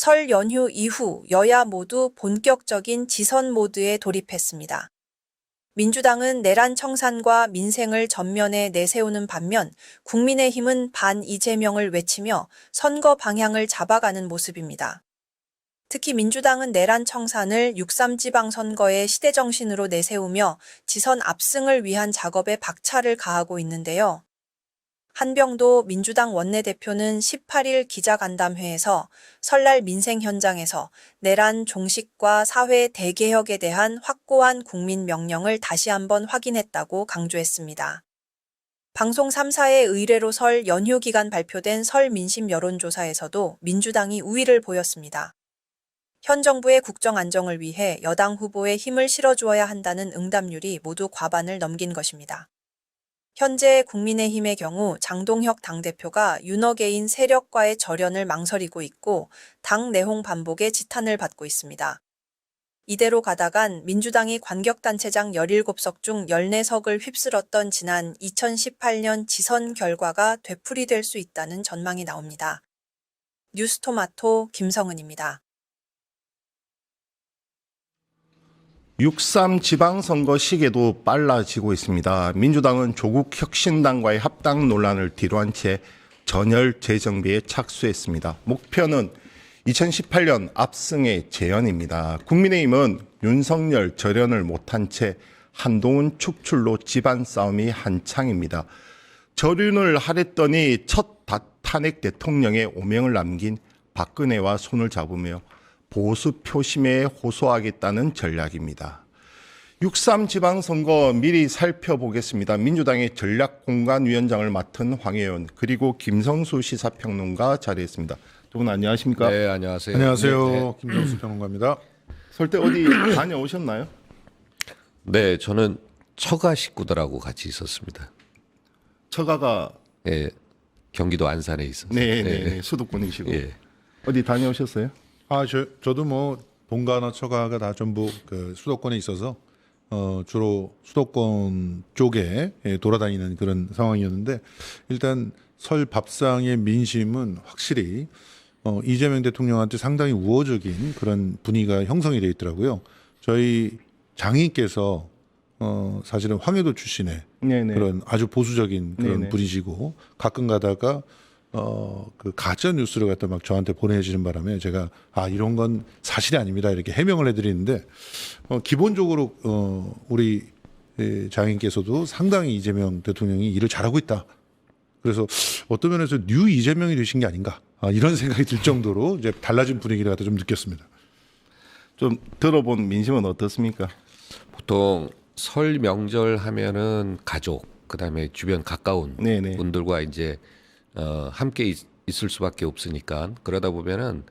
설 연휴 이후 여야 모두 본격적인 지선 모드에 돌입했습니다. 민주당은 내란 청산과 민생을 전면에 내세우는 반면 국민의힘은 반 이재명을 외치며 선거 방향을 잡아가는 모습입니다. 특히 민주당은 내란 청산을 6.3 지방선거의 시대정신으로 내세우며 지선 압승을 위한 작업에 박차를 가하고 있는데요. 한병도 민주당 원내대표는 18일 기자간담회에서 설날 민생 현장에서 내란 종식과 사회 대개혁에 대한 확고한 국민 명령을 다시 한번 확인했다고 강조했습니다. 방송 3사의 의뢰로 설 연휴 기간 발표된 설 민심 여론조사에서도 민주당이 우위를 보였습니다. 현 정부의 국정 안정을 위해 여당 후보에 힘을 실어주어야 한다는 응답률이 모두 과반을 넘긴 것입니다. 현재 국민의힘의 경우 장동혁 당대표가 윤허개인 세력과의 절연을 망설이고 있고 당 내홍 반복에 지탄을 받고 있습니다. 이대로 가다간 민주당이 관격단체장 17석 중 14석을 휩쓸었던 지난 2018년 지선 결과가 되풀이될 수 있다는 전망이 나옵니다. 뉴스토마토 김성은입니다. 6.3 지방선거 시계도 빨라지고 있습니다. 민주당은 조국 혁신당과의 합당 논란을 뒤로한 채 전열 재정비에 착수했습니다. 목표는 2018년 압승의 재현입니다. 국민의힘은 윤석열 절연을 못한 채 한동훈 축출로 집안 싸움이 한창입니다. 절윤을 하랬더니 첫 탄핵 대통령의 오명을 남긴 박근혜와 손을 잡으며 보수 표심에 호소하겠다는 전략입니다. 6.3 지방선거 미리 살펴보겠습니다. 민주당의 전략공관위원장을 맡은 황혜연 그리고 김성수 시사평론가 자리했습니다. 두 분 안녕하십니까? 네, 안녕하세요. 안녕하세요. 네, 김정수 평론가입니다. 설 때 어디 다녀오셨나요? 네, 저는 처가 식구들하고 같이 있었습니다. 처가가 네, 경기도 안산에 있었어요. 네, 수도권이시고 예. 어디 다녀오셨어요? 저도 뭐 본가나 처가가 다 전부 그 수도권에 있어서 주로 수도권 쪽에 돌아다니는 그런 상황이었는데 일단 설 밥상의 민심은 확실히 이재명 대통령한테 상당히 우호적인 그런 분위기가 형성이 되어 있더라고요. 저희 장인께서 사실은 황해도 출신의 네네. 그런 아주 보수적인 그런 네네. 분이시고 가끔 가다가 그 가짜 뉴스를 갖다 막 저한테 보내주시는 바람에 제가 이런 건 사실이 아닙니다 이렇게 해명을 해드리는데 기본적으로 우리 장인께서도 상당히 이재명 대통령이 일을 잘하고 있다. 그래서 어떤 면에서 뉴 이재명이 되신 게 아닌가 이런 생각이 들 정도로 이제 달라진 분위기를 갖다 좀 느꼈습니다. 좀 들어본 민심은 어떻습니까? 보통 설 명절 하면은 가족, 그다음에 주변 가까운 네네. 분들과 이제 함께 있을 수밖에 없으니까 그러다 보면은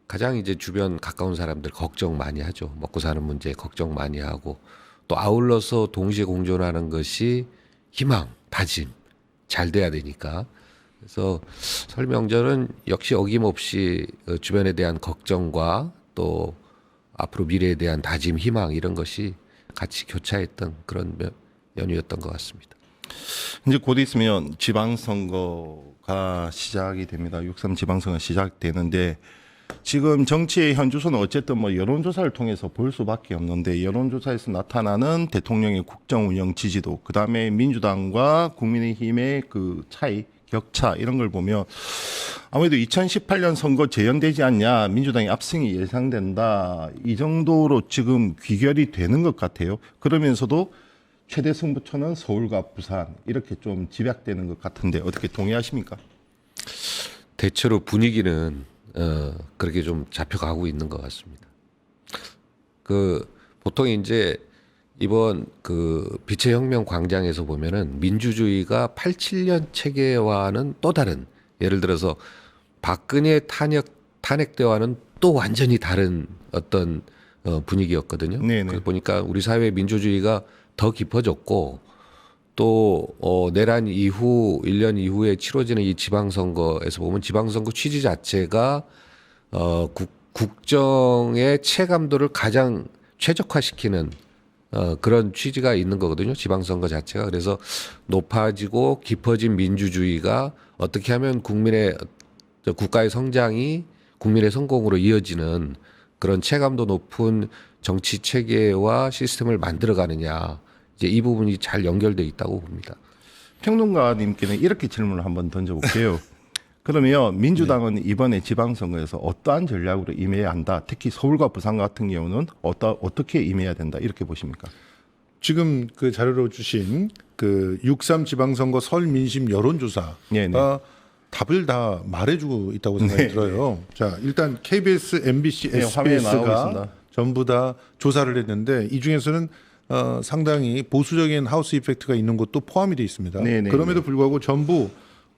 가장 이제 주변 가까운 사람들 걱정 많이 하죠. 먹고 사는 문제 걱정 많이 하고 또 아울러서 동시에 공존하는 것이 희망, 다짐 잘 돼야 되니까. 그래서 설 명절은 역시 어김없이 주변에 대한 걱정과 또 앞으로 미래에 대한 다짐, 희망 이런 것이 같이 교차했던 그런 연휴였던 것 같습니다. 이제 곧 있으면 지방선거가 시작이 됩니다. 6.3 지방선거가 시작되는데 지금 정치의 현주소는 어쨌든 뭐 여론조사를 통해서 볼 수밖에 없는데 여론조사에서 나타나는 대통령의 국정운영 지지도 그다음에 민주당과 국민의힘의 그 차이 격차 이런 걸 보면 아무래도 2018년 선거 재현되지 않냐 민주당의 압승이 예상된다 이 정도로 지금 귀결이 되는 것 같아요. 그러면서도 최대 승부처는 서울과 부산 이렇게 좀 집약되는 것 같은데 어떻게 동의하십니까? 대체로 분위기는 그렇게 좀 잡혀가고 있는 것 같습니다. 그 보통 이제 이번 그 빛의 혁명 광장에서 보면은 민주주의가 87년 체계와는 또 다른 예를 들어서 박근혜 탄핵 때와는 또 완전히 다른 어떤 분위기였거든요. 네네. 그래서 보니까 우리 사회 민주주의가 더 깊어졌고 또 내란 이후 1년 이후에 치러지는 이 지방선거에서 보면 지방선거 취지 자체가 국정의 체감도를 가장 최적화시키는 그런 취지가 있는 거거든요. 지방선거 자체가. 그래서 높아지고 깊어진 민주주의가 어떻게 하면 국가의 성장이 국민의 성공으로 이어지는 그런 체감도 높은 정치 체계와 시스템을 만들어가느냐, 이제 이 부분이 잘 연결돼 있다고 봅니다. 평론가님께는 이렇게 질문을 한번 던져볼게요. 그러면 민주당은 이번에 지방선거에서 어떠한 전략으로 임해야 한다. 특히 서울과 부산 같은 경우는 어떻게 임해야 된다. 이렇게 보십니까? 지금 그 자료로 주신 그 6.3 지방선거 설 민심 여론조사가 네네. 답을 다 말해주고 있다고 생각이 들어요. 자, 일단 KBS, MBC, 네, 화면에 나오고 SBS가 있습니다. 전부 다 조사를 했는데 이 중에서는 상당히 보수적인 하우스 이펙트가 있는 것도 포함이 되어 있습니다. 네네. 그럼에도 불구하고 전부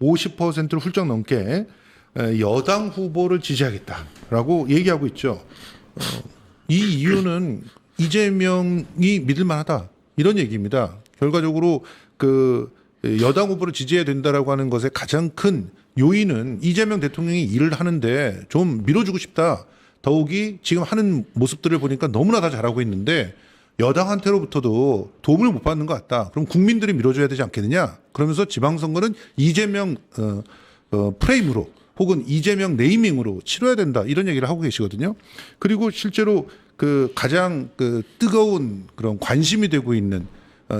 50%를 훌쩍 넘게 여당 후보를 지지하겠다라고 얘기하고 있죠. 이 이유는 이재명이 믿을만하다 이런 얘기입니다. 결과적으로 그 여당 후보를 지지해야 된다라고 하는 것의 가장 큰 요인은 이재명 대통령이 일을 하는데 좀 밀어주고 싶다. 더욱이 지금 하는 모습들을 보니까 너무나 다 잘하고 있는데 여당한테로부터도 도움을 못 받는 것 같다. 그럼 국민들이 밀어줘야 되지 않겠느냐. 그러면서 지방선거는 이재명 프레임으로 혹은 이재명 네이밍으로 치러야 된다. 이런 얘기를 하고 계시거든요. 그리고 실제로 그 가장 그 뜨거운 그런 관심이 되고 있는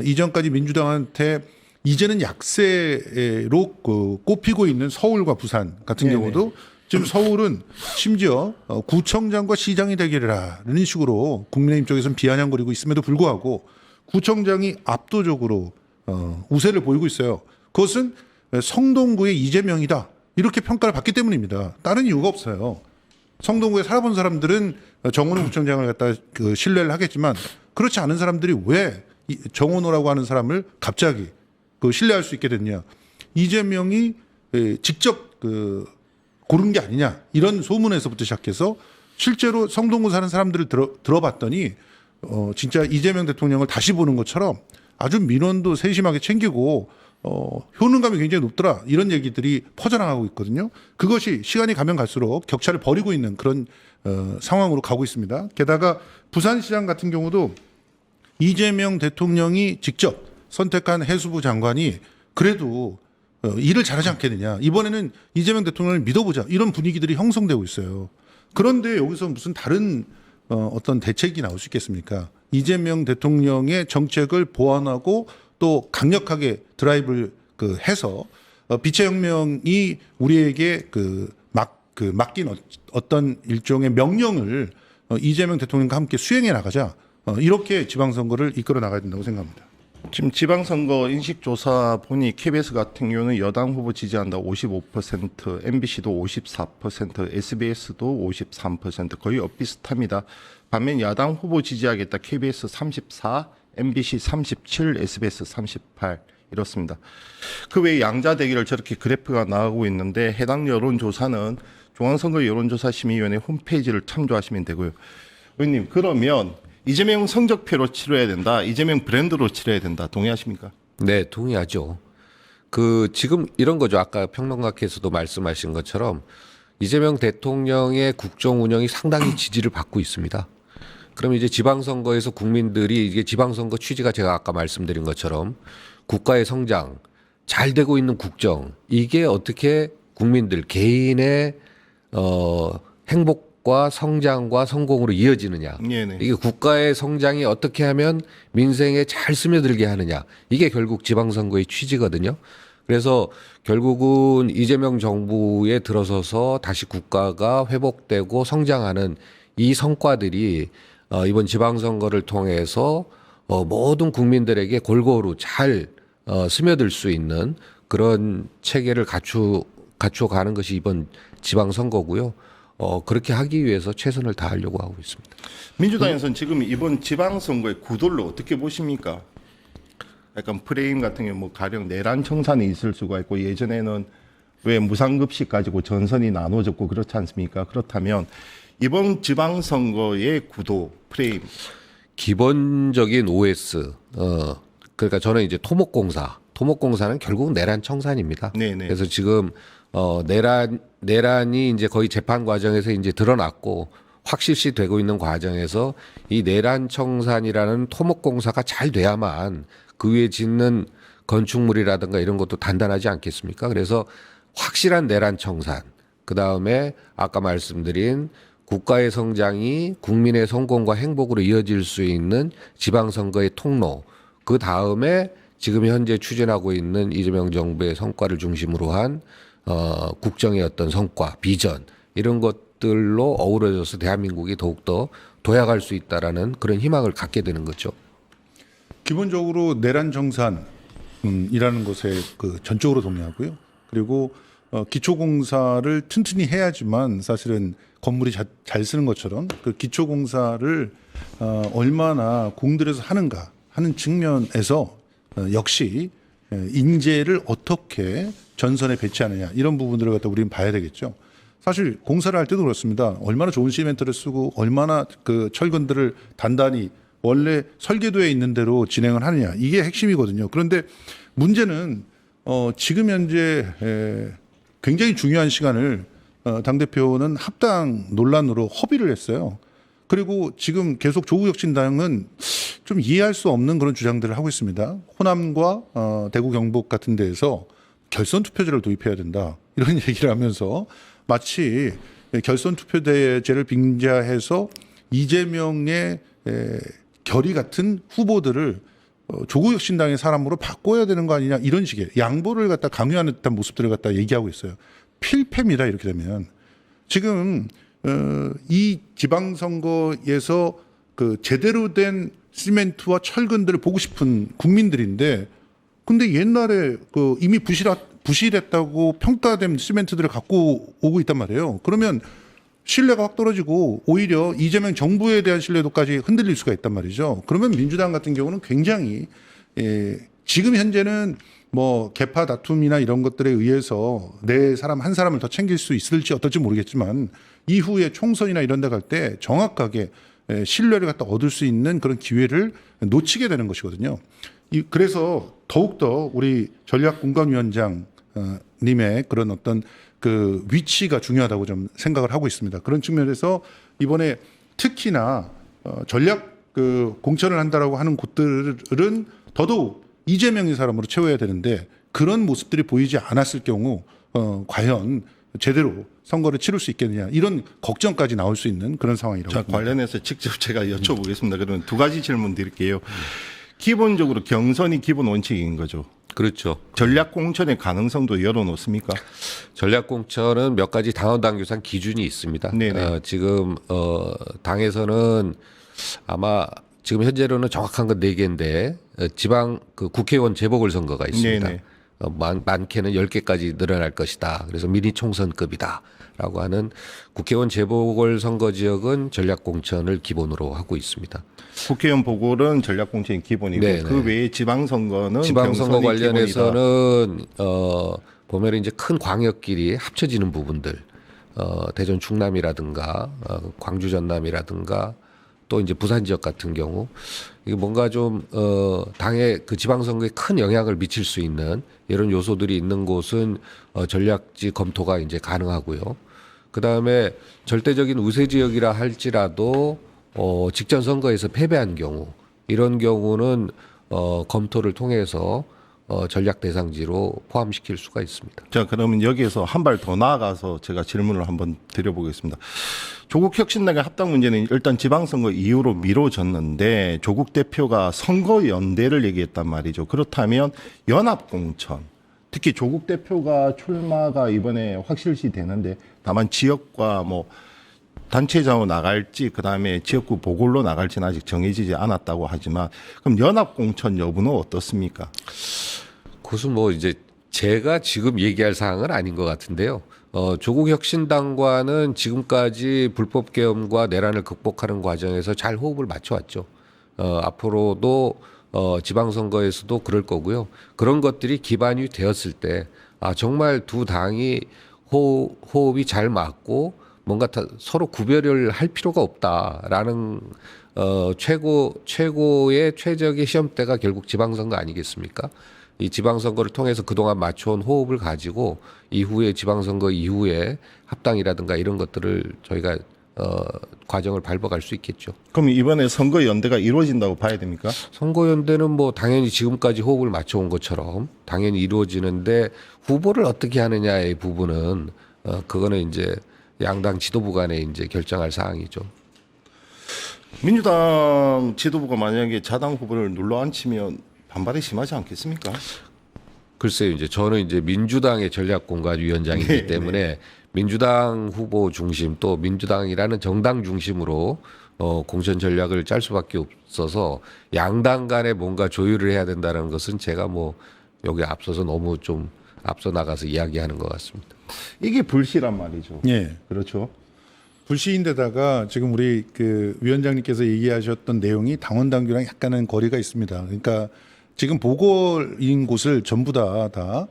이전까지 민주당한테 이제는 약세로 그 꼽히고 있는 서울과 부산 같은 네네. 경우도 지금 서울은 심지어 구청장과 시장이 대결이라는 식으로 국민의힘 쪽에서는 비아냥거리고 있음에도 불구하고 구청장이 압도적으로 우세를 보이고 있어요. 그것은 성동구의 이재명이다. 이렇게 평가를 받기 때문입니다. 다른 이유가 없어요. 성동구에 살아본 사람들은 정원호 구청장을 갖다 그 신뢰를 하겠지만 그렇지 않은 사람들이 왜 정원호라고 하는 사람을 갑자기 그 신뢰할 수 있게 됐냐. 이재명이 직접 그 고른 게 아니냐. 이런 소문에서부터 시작해서 실제로 성동구 사는 사람들을 들어봤더니 진짜 이재명 대통령을 다시 보는 것처럼 아주 민원도 세심하게 챙기고 효능감이 굉장히 높더라. 이런 얘기들이 퍼져나가고 있거든요. 그것이 시간이 가면 갈수록 격차를 벌이고 있는 그런 상황으로 가고 있습니다. 게다가 부산시장 같은 경우도 이재명 대통령이 직접 선택한 해수부 장관이 그래도 일을 잘하지 않겠느냐. 이번에는 이재명 대통령을 믿어보자. 이런 분위기들이 형성되고 있어요. 그런데 여기서 무슨 다른 어떤 대책이 나올 수 있겠습니까? 이재명 대통령의 정책을 보완하고 또 강력하게 드라이브를 해서 빛의 혁명이 우리에게 맡긴 어떤 일종의 명령을 이재명 대통령과 함께 수행해 나가자. 이렇게 지방선거를 이끌어 나가야 된다고 생각합니다. 지금 지방선거 인식조사 보니 KBS 같은 경우는 여당 후보 지지한다 55%, MBC도 54%, SBS도 53%, 거의 엇비슷합니다. 반면 야당 후보 지지하겠다 KBS 34, MBC 37, SBS 38 이렇습니다. 그 외에 양자 대결을 저렇게 그래프가 나오고 있는데 해당 여론조사는 중앙선거 여론조사심의위원회 홈페이지를 참조하시면 되고요. 의원님 그러면 이재명 성적표로 치러야 된다. 이재명 브랜드로 치러야 된다. 동의하십니까? 네, 동의하죠. 지금 이런 거죠. 아까 평론가께서도 말씀하신 것처럼 이재명 대통령의 국정 운영이 상당히 지지를 받고 있습니다. 그럼 이제 지방선거에서 국민들이 이게 지방선거 취지가 제가 아까 말씀드린 것처럼 국가의 성장, 잘 되고 있는 국정, 이게 어떻게 국민들 개인의 행복과 성장과 성공으로 이어지느냐. 네네. 이게 국가의 성장이 어떻게 하면 민생에 잘 스며들게 하느냐. 이게 결국 지방선거의 취지거든요. 그래서 결국은 이재명 정부에 들어서서 다시 국가가 회복되고 성장하는 이 성과들이 이번 지방선거를 통해서 모든 국민들에게 골고루 잘 스며들 수 있는 그런 체계를 갖춰가는 것이 이번 지방선거고요. 그렇게 하기 위해서 최선을 다하려고 하고 있습니다. 민주당에서는 지금 이번 지방선거의 구도를 어떻게 보십니까? 약간 프레임 같은 경우 뭐 가령 내란 청산이 있을 수가 있고 예전에는 왜 무상급식 가지고 전선이 나눠졌고 그렇지 않습니까? 그렇다면 이번 지방선거의 구도 프레임 기본적인 OS 그러니까 저는 이제 토목공사는 결국 내란 청산입니다. 네네. 그래서 지금 내란이 이제 거의 재판 과정에서 이제 드러났고 확실시 되고 있는 과정에서 이 내란 청산이라는 토목공사가 잘 돼야만 그 위에 짓는 건축물이라든가 이런 것도 단단하지 않겠습니까? 그래서 확실한 내란 청산 그 다음에 아까 말씀드린 국가의 성장이 국민의 성공과 행복으로 이어질 수 있는 지방선거의 통로, 그 다음에 지금 현재 추진하고 있는 이재명 정부의 성과를 중심으로 한 국정의 어떤 성과, 비전 이런 것들로 어우러져서 대한민국이 더욱더 도약할 수 있다라는 그런 희망을 갖게 되는 거죠. 기본적으로 내란 정산이라는 것에 그 전적으로 동의하고요. 그리고 기초공사를 튼튼히 해야지만 사실은 건물이 잘 쓰는 것처럼 그 기초공사를 얼마나 공들여서 하는가 하는 측면에서 역시 인재를 어떻게 전선에 배치하느냐 이런 부분들을 갖다 우리는 봐야 되겠죠. 사실 공사를 할 때도 그렇습니다. 얼마나 좋은 시멘트를 쓰고 얼마나 그 철근들을 단단히 원래 설계도에 있는 대로 진행을 하느냐 이게 핵심이거든요. 그런데 문제는 지금 현재 굉장히 중요한 시간을 당대표는 합당 논란으로 허비를 했어요. 그리고 지금 계속 조국혁신당은 좀 이해할 수 없는 그런 주장들을 하고 있습니다. 호남과 대구 경북 같은 데에서 결선 투표제를 도입해야 된다 이런 얘기를 하면서 마치 결선 투표제를 빙자해서 이재명의 결의 같은 후보들을 조국혁신당의 사람으로 바꿔야 되는 거 아니냐 이런 식의 양보를 갖다 강요하는 듯한 모습들을 갖다 얘기하고 있어요. 필패입니다. 이렇게 되면 지금 이 지방선거에서 그 제대로 된 시멘트와 철근들을 보고 싶은 국민들인데 근데 옛날에 그 이미 부실했다고 평가된 시멘트들을 갖고 오고 있단 말이에요. 그러면 신뢰가 확 떨어지고 오히려 이재명 정부에 대한 신뢰도까지 흔들릴 수가 있단 말이죠. 그러면 민주당 같은 경우는 굉장히 지금 현재는 뭐 계파 다툼이나 이런 것들에 의해서 내 사람 한 사람을 더 챙길 수 있을지 어떨지 모르겠지만 이후에 총선이나 이런 데 갈 때 정확하게 신뢰를 갖다 얻을 수 있는 그런 기회를 놓치게 되는 것이거든요. 그래서 더욱더 우리 전략공관위원장 님의 그런 어떤 그 위치가 중요하다고 좀 생각을 하고 있습니다. 그런 측면에서 이번에 특히나 전략 그 공천을 한다라고 하는 곳들은 더더욱 이재명의 사람으로 채워야 되는데 그런 모습들이 보이지 않았을 경우 과연 제대로 선거를 치를 수 있겠느냐 이런 걱정까지 나올 수 있는 그런 상황이라고 자, 봅니다. 관련해서 직접 제가 여쭤보겠습니다. 그러면 두 가지 질문 드릴게요. 기본적으로 경선이 기본 원칙인 거죠. 그렇죠. 전략 공천의 가능성도 열어놓습니까? 전략 공천은 몇 가지 당원 당규상 기준이 있습니다. 네네. 지금 당에서는 아마 지금 현재로는 정확한 건 4개인데 지방 그 국회의원 재보궐선거가 있습니다. 네네. 많게는 10개까지 늘어날 것이다. 그래서 미니 총선급이다라고 하는 국회의원 재보궐선거 지역은 전략 공천을 기본으로 하고 있습니다. 국회의원 보궐은 전략 공천이 기본이고 네네. 그 외에 지방선거는 지방선거 경선이 기본이다. 관련해서는 보면 이제 큰 광역끼리 합쳐지는 부분들, 대전 충남이라든가 광주 전남이라든가 또 이제 부산 지역 같은 경우 이게 뭔가 좀 당의 그 지방선거에 큰 영향을 미칠 수 있는 이런 요소들이 있는 곳은 전략지 검토가 이제 가능하고요. 그 다음에 절대적인 우세 지역이라 할지라도 직전 선거에서 패배한 경우 이런 경우는 검토를 통해서 전략 대상지로 포함시킬 수가 있습니다. 자, 그러면 여기에서 한 발 더 나아가서 제가 질문을 한번 드려보겠습니다. 조국 혁신당의 합당 문제는 일단 지방선거 이후로 미뤄졌는데 조국 대표가 선거연대를 얘기했단 말이죠. 그렇다면 연합공천, 특히 조국 대표가 출마가 이번에 확실시 되는데 다만 지역과 뭐 단체장으로 나갈지 그다음에 지역구 보궐로 나갈지는 아직 정해지지 않았다고 하지만 그럼 연합공천 여부는 어떻습니까? 그것은 뭐 이제 제가 지금 얘기할 사항은 아닌 것 같은데요. 조국 혁신당과는 지금까지 불법 계엄과 내란을 극복하는 과정에서 잘 호흡을 맞춰왔죠. 앞으로도 지방선거에서도 그럴 거고요. 그런 것들이 기반이 되었을 때 정말 두 당이 호흡이 잘 맞고 뭔가 서로 구별을 할 필요가 없다라는 최고의 최적의 시험대가 결국 지방선거 아니겠습니까? 이 지방선거를 통해서 그동안 맞춰온 호흡을 가지고 이후에 지방선거 이후에 합당이라든가 이런 것들을 저희가 과정을 밟아갈 수 있겠죠. 그럼 이번에 선거연대가 이루어진다고 봐야 됩니까? 선거연대는 뭐 당연히 지금까지 호흡을 맞춰온 것처럼 당연히 이루어지는데 후보를 어떻게 하느냐의 부분은 그거는 이제 양당 지도부 간에 이제 결정할 사항이죠. 민주당 지도부가 만약에 자당 후보를 눌러앉히면 반발이 심하지 않겠습니까? 글쎄요, 이제 저는 이제 민주당의 전략공관위원장이기 네, 때문에 민주당 후보 중심 또 민주당이라는 정당 중심으로 공천 전략을 짤 수밖에 없어서 양당 간에 뭔가 조율을 해야 된다는 것은 제가 뭐 여기 앞서서 너무 좀 앞서 나가서 이야기하는 것 같습니다. 이게 불씨란 말이죠. 예. 그렇죠. 불시인데다가 지금 우리 그 위원장님께서 얘기하셨던 내용이 당원 당규랑 약간은 거리가 있습니다. 그러니까 지금 보궐인 곳을 전부 다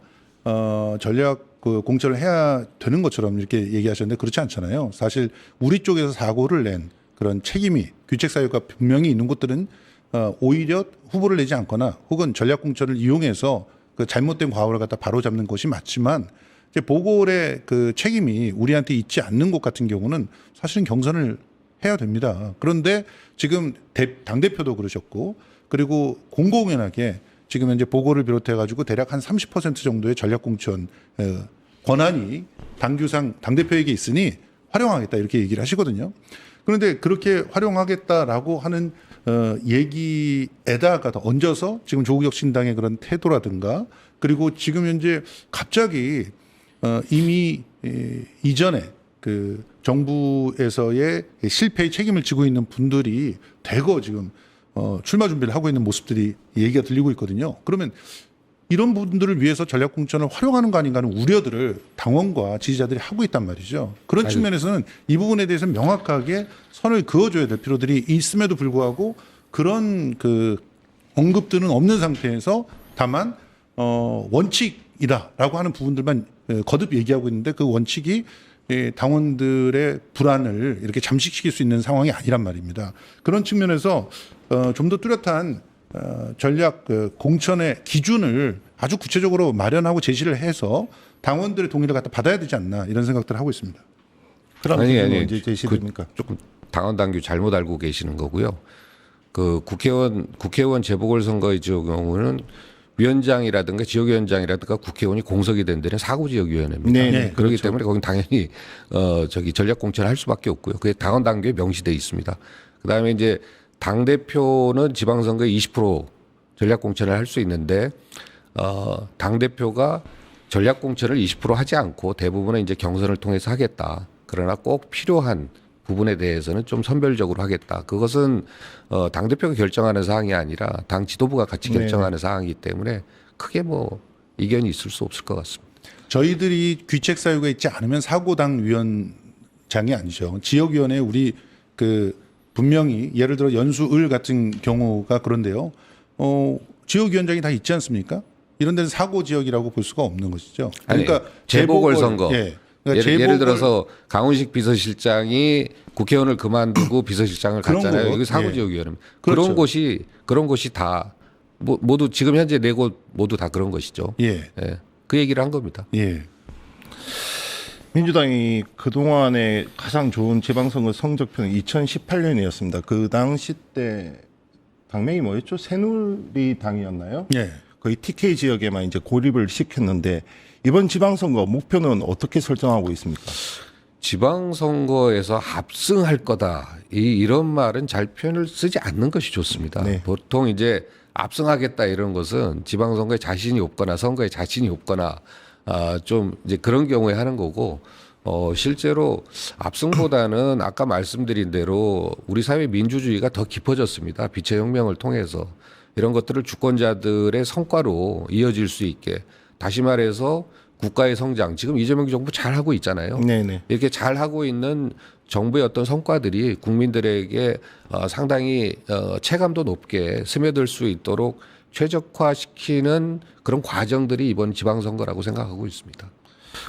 전략 그 공천을 해야 되는 것처럼 이렇게 얘기하셨는데 그렇지 않잖아요. 사실 우리 쪽에서 사고를 낸 그런 책임이 규책 사유가 분명히 있는 곳들은 오히려 후보를 내지 않거나 혹은 전략 공천을 이용해서 그 잘못된 과오를 갖다 바로잡는 것이 맞지만 이제 보궐의 그 책임이 우리한테 있지 않는 곳 같은 경우는 사실은 경선을 해야 됩니다. 그런데 지금 당대표도 그러셨고 그리고 공공연하게 지금 현재 보궐을 비롯해 가지고 대략 한 30% 정도의 전략 공천 권한이 당규상 당대표에게 있으니 활용하겠다 이렇게 얘기를 하시거든요. 그런데 그렇게 활용하겠다라고 하는 얘기에다가 더 얹어서 지금 조국혁 신당의 그런 태도라든가 그리고 지금 현재 갑자기 이미 이전에 그 정부에서의 실패의 책임을 지고 있는 분들이 대거 지금 출마 준비를 하고 있는 모습들이 얘기가 들리고 있거든요. 그러면 이런 분들을 위해서 전략 공천을 활용하는 거 아닌가 하는 우려들을 당원과 지지자들이 하고 있단 말이죠. 그런 측면에서는 이 부분에 대해서 명확하게 선을 그어줘야 될 필요들이 있음에도 불구하고 그런 그 언급들은 없는 상태에서 다만 원칙이다라고 하는 부분들만 거듭 얘기하고 있는데 그 원칙이 당원들의 불안을 이렇게 잠식시킬 수 있는 상황이 아니란 말입니다. 그런 측면에서 좀 더 뚜렷한 전략 공천의 기준을 아주 구체적으로 마련하고 제시를 해서 당원들의 동의를 갖다 받아야 되지 않나 이런 생각들을 하고 있습니다. 그럼 아니, 언제 제시됩니까? 조금 당원 당규 잘못 알고 계시는 거고요. 그 국회의원 재보궐선거의 경우는 위원장이라든가 지역위원장이라든가 국회의원이 공석이 된 데는 사구지역위원회입니다. 네, 그렇기 그렇죠. 때문에 거긴 당연히 전략 공천을 할 수밖에 없고요. 그게 당원 당규에 명시돼 있습니다. 그다음에 이제 당 대표는 지방선거에 20% 전략 공천을 할 수 있는데 당 대표가 전략 공천을 20% 하지 않고 대부분은 이제 경선을 통해서 하겠다. 그러나 꼭 필요한 부분에 대해서는 좀 선별적으로 하겠다. 그것은 당 대표가 결정하는 사항이 아니라 당 지도부가 같이 결정하는 사항이기 때문에 크게 뭐 이견이 있을 수 없을 것 같습니다. 저희들이 귀책 사유가 있지 않으면 사고당 위원장이 아니죠. 지역위원회 우리 그 분명히 예를 들어 연수을 같은 경우가 그런데요. 지역위원장이 다 있지 않습니까? 이런 데는 사고 지역이라고 볼 수가 없는 것이죠. 그러니까 아니, 재보궐선거. 예. 그러니까 예를 들어서 강훈식 비서실장이 국회의원을 그만두고 비서실장을 그런 갔잖아요. 거. 이거 사고지역위원회입니다. 그렇죠. 그런 곳이 다 모두 지금 현재 네 곳 모두 다 그런 것이죠. 예. 예. 그 얘기를 한 겁니다. 예. 민주당이 그동안에 가장 좋은 지방선거 성적표는 2018년이었습니다. 그 당시 때 당명이 뭐였죠? 새누리 당이었나요? 예. 거의 TK 지역에만 이제 고립을 시켰는데 이번 지방선거 목표는 어떻게 설정하고 있습니까? 지방선거에서 압승할 거다. 이런 말은 잘 표현을 쓰지 않는 것이 좋습니다. 네. 보통 이제 압승하겠다 이런 것은 지방선거에 자신이 없거나 선거에 자신이 없거나 좀 이제 그런 경우에 하는 거고 실제로 압승보다는 아까 말씀드린 대로 우리 사회 민주주의가 더 깊어졌습니다. 빛의 혁명을 통해서 이런 것들을 주권자들의 성과로 이어질 수 있게 다시 말해서 국가의 성장 지금 이재명 정부 잘 하고 있잖아요. 네네. 이렇게 잘 하고 있는 정부의 어떤 성과들이 국민들에게 상당히 체감도 높게 스며들 수 있도록 최적화시키는 그런 과정들이 이번 지방선거라고 생각하고 있습니다.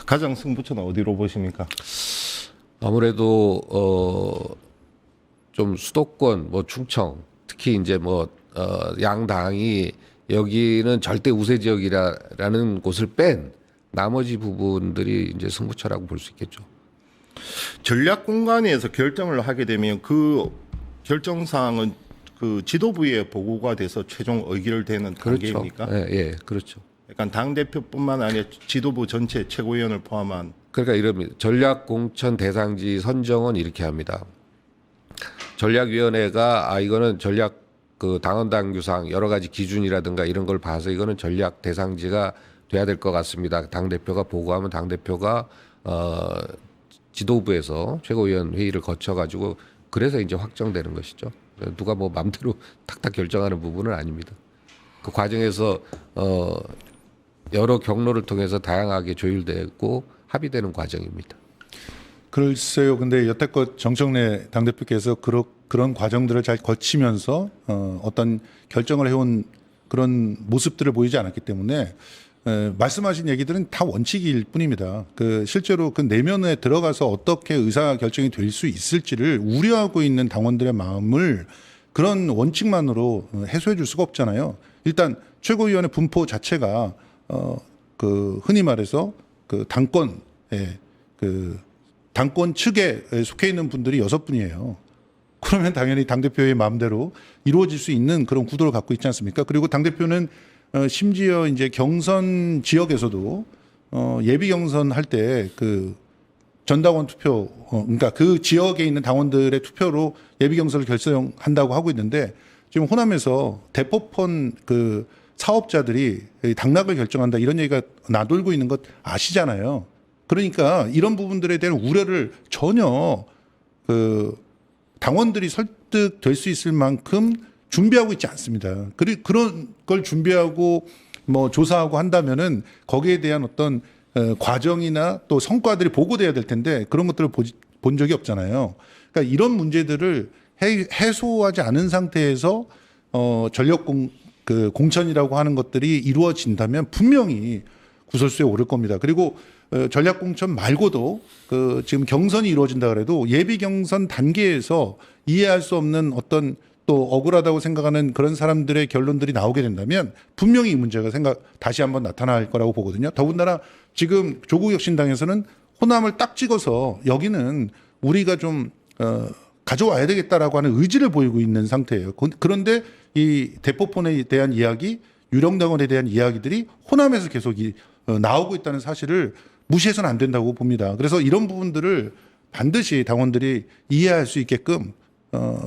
가장 승부처는 어디로 보십니까? 아무래도 좀 수도권, 뭐 충청, 특히 이제 뭐 양당이 여기는 절대 우세 지역이라는 곳을 뺀 나머지 부분들이 이제 승부처라고 볼 수 있겠죠. 전략 공간에서 결정을 하게 되면 그 결정 사항은 그 지도부에 보고가 돼서 최종 의결되는 그렇죠. 단계입니까? 예, 예, 그렇죠. 약간 당 대표뿐만 아니라 지도부 전체 최고위원을 포함한 그러니까 이런 전략 공천 대상지 선정은 이렇게 합니다. 전략위원회가 이거는 전략 그 당원 당규상 여러 가지 기준이라든가 이런 걸 봐서 이거는 전략 대상지가 돼야 될 것 같습니다. 당 대표가 보고하면 당 대표가 지도부에서 최고위원 회의를 거쳐 가지고 그래서 이제 확정되는 것이죠. 누가 뭐 마음대로 탁탁 결정하는 부분은 아닙니다. 그 과정에서 여러 경로를 통해서 다양하게 조율되고 합의되는 과정입니다. 글쎄요. 근데 여태껏 정청래 당대표께서 그런 과정들을 잘 거치면서 어떤 결정을 해온 그런 모습들을 보이지 않았기 때문에 말씀하신 얘기들은 다 원칙일 뿐입니다. 실제로 그 내면에 들어가서 어떻게 의사 결정이 될 수 있을지를 우려하고 있는 당원들의 마음을 그런 원칙만으로 해소해 줄 수가 없잖아요. 일단 최고위원회 분포 자체가 흔히 말해서 당권 측에 속해 있는 분들이 6분이에요. 그러면 당연히 당대표의 마음대로 이루어질 수 있는 그런 구도를 갖고 있지 않습니까? 그리고 당대표는 심지어 이제 경선 지역에서도 예비 경선 할 때 전당원 투표, 그러니까 그 지역에 있는 당원들의 투표로 예비 경선을 결정한다고 하고 있는데 지금 호남에서 대포폰 사업자들이 당락을 결정한다 이런 얘기가 나돌고 있는 것 아시잖아요. 그러니까 이런 부분들에 대한 우려를 전혀 당원들이 설득될 수 있을 만큼 준비하고 있지 않습니다. 그리고 그런 걸 준비하고 뭐 조사하고 한다면은 거기에 대한 어떤 과정이나 또 성과들이 보고돼야 될 텐데 그런 것들을 본 적이 없잖아요. 그러니까 이런 문제들을 해소하지 않은 상태에서 전력 공천이라고 하는 것들이 이루어진다면 분명히 구설수에 오를 겁니다. 그리고 전략 공천 말고도 지금 경선이 이루어진다 그래도 예비 경선 단계에서 이해할 수 없는 어떤 또 억울하다고 생각하는 그런 사람들의 결론들이 나오게 된다면 분명히 이 문제가 다시 한번 나타날 거라고 보거든요. 더군다나 지금 조국혁신당에서는 호남을 딱 찍어서 여기는 우리가 좀 가져와야 되겠다라고 하는 의지를 보이고 있는 상태예요. 그런데 이 대포폰에 대한 이야기, 유령당원에 대한 이야기들이 호남에서 계속 나오고 있다는 사실을 무시해서는 안 된다고 봅니다. 그래서 이런 부분들을 반드시 당원들이 이해할 수 있게끔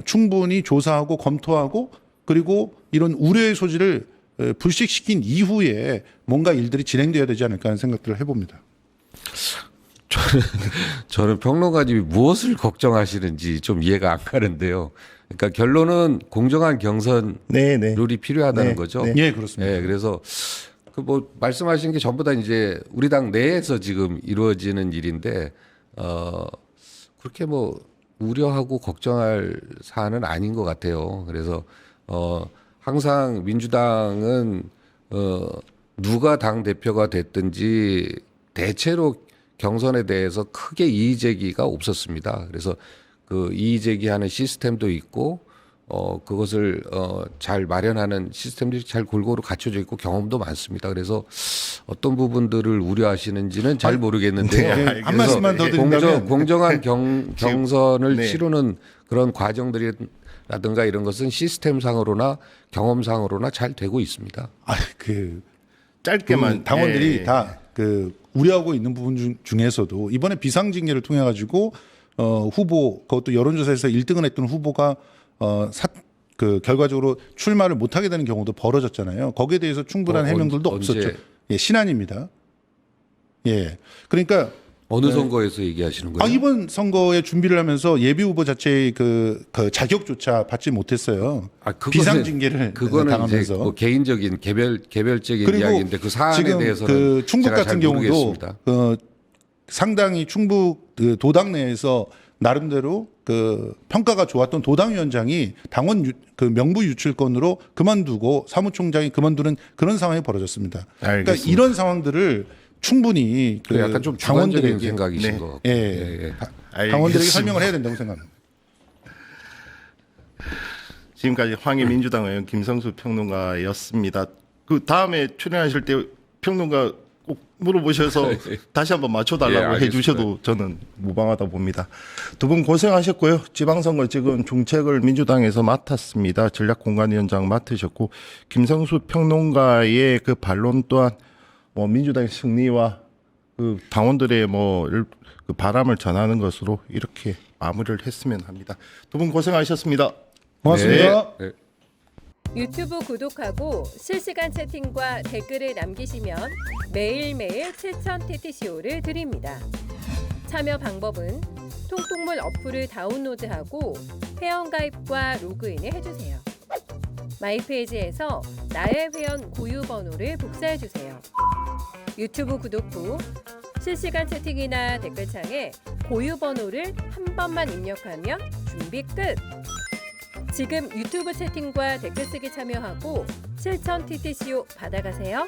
충분히 조사하고 검토하고 그리고 이런 우려의 소지를 불식시킨 이후에 뭔가 일들이 진행돼야 되지 않을까 하는 생각들을 해봅니다. 저는 평론가님이 무엇을 걱정하시는지 좀 이해가 안 가는데요. 그러니까 결론은 공정한 경선 룰이 필요하다는 거죠. 네, 그렇습니다. 네, 그래서 뭐 말씀하신 게 전부 다 이제 우리 당 내에서 지금 이루어지는 일인데 그렇게 뭐 우려하고 걱정할 사안은 아닌 것 같아요. 그래서 항상 민주당은 누가 당 대표가 됐든지 대체로 경선에 대해서 크게 이의 제기가 없었습니다. 그래서 그 이의 제기하는 시스템도 있고 그것을 잘 마련하는 시스템들이 잘 골고루 갖춰져 있고 경험도 많습니다. 그래서 어떤 부분들을 우려하시는지는 잘 모르겠는데요. 네, 한 말씀만 더 드린다면 공정한 경선을 치르는 그런 과정들이라든가 이런 것은 시스템상으로나 경험상으로나 잘 되고 있습니다. 짧게만 당원들이 다 우려하고 있는 부분 중에서도 이번에 비상징계를 통해 가지고 후보 그것도 여론조사에서 1등을 했던 후보가 결과적으로 출마를 못하게 되는 경우도 벌어졌잖아요. 거기에 대해서 충분한 해명들도 없었죠. 예, 신안입니다. 예, 그러니까 어느 선거에서 얘기하시는 거예요? 이번 선거에 준비를 하면서 예비 후보 자체의 그 자격조차 받지 못했어요. 비상징계를 그거는 당하면서. 이제 뭐 개인적인 개별적인 이야기인데 그 사안에 지금 대해서는 충북 제가 같은 잘 경우도 모르겠습니다. 상당히 충북 도당 내에서 나름대로 평가가 좋았던 도당위원장이 당원 명부 유출건으로 그만두고 사무총장이 그만두는 그런 상황이 벌어졌습니다. 그러니까 이런 상황들을 충분히 약간 좀 주관적인 당원들에게 생각이신 것 같고. 당원들에게 설명을 해야 된다고 생각합니다. 지금까지 황해 민주당 의원 김성수 평론가였습니다. 그 다음에 출연하실 때 평론가 꼭 물어보셔서 다시 한번 맞춰달라고 해주셔도 저는 무방하다 봅니다. 두 분 고생하셨고요. 지방선거 지금 중책을 민주당에서 맡았습니다. 전략공관위원장 맡으셨고 김성수 평론가의 그 반론 또한 민주당의 승리와 그 당원들의 그 바람을 전하는 것으로 이렇게 마무리를 했으면 합니다. 두 분 고생하셨습니다. 고맙습니다. 네. 유튜브 구독하고 실시간 채팅과 댓글을 남기시면 매일매일 7천 TTCO를 드립니다. 참여 방법은 통통물 어플을 다운로드하고 회원가입과 로그인을 해주세요. 마이페이지에서 나의 회원 고유 번호를 복사해주세요. 유튜브 구독 후 실시간 채팅이나 댓글창에 고유 번호를 한 번만 입력하면 준비 끝! 지금 유튜브 채팅과 댓글 쓰기 참여하고 실천 TTCO 받아가세요.